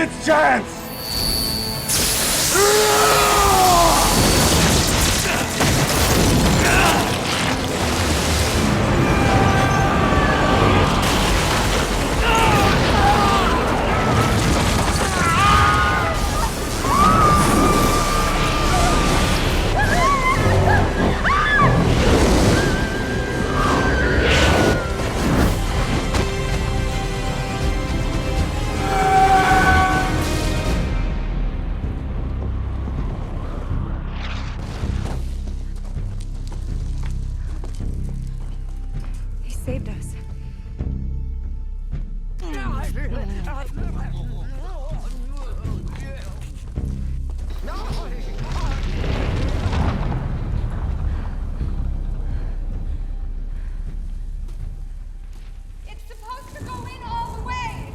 its chance! He saved us. It's supposed to go in all the way!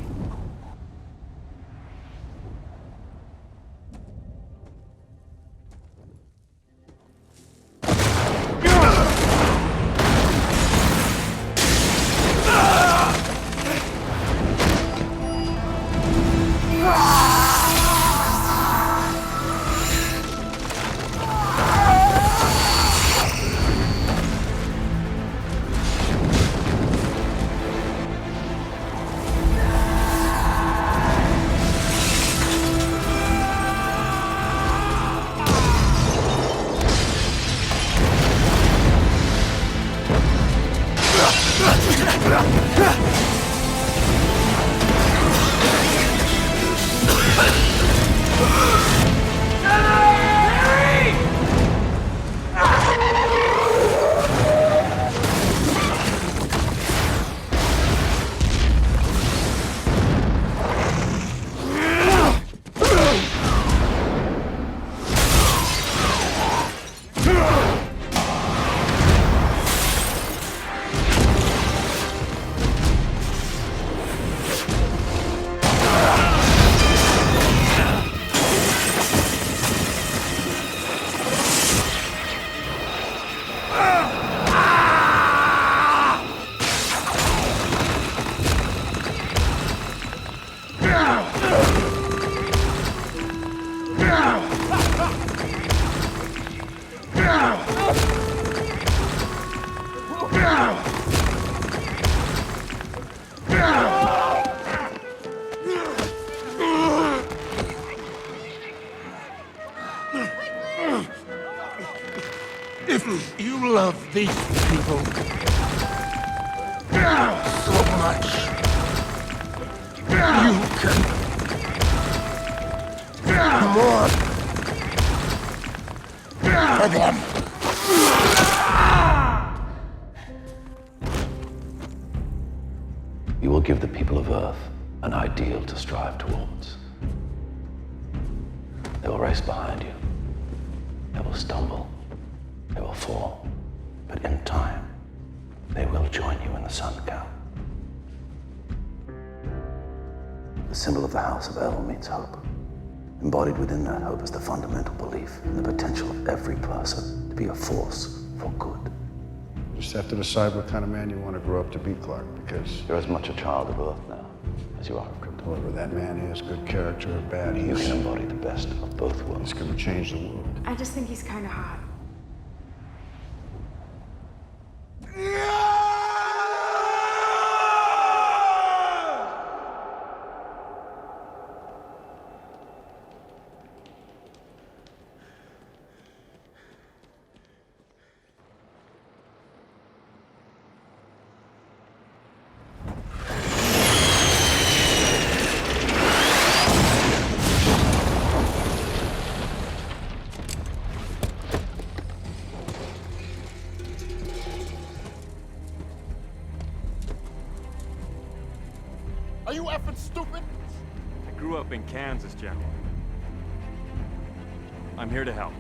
If you love these people so much, you can mourn for them. You will give the people of Earth an ideal to strive towards. They will race behind you. They will stumble. They will fall. But in time, they will join you in the sun count. The symbol of the House of El means hope. Embodied within that hope is the fundamental belief in the potential of every person to be a force for good. You just have to decide what kind of man you want to grow up to be, Clark, because You're as much a child of Earth now as you are of Krypton. whoever that man is, good character or bad, You he's can embody the best of both worlds. going to change the world. I just think he's kind of hot. Are you effing stupid? I grew up in Kansas, General. I'm here to help.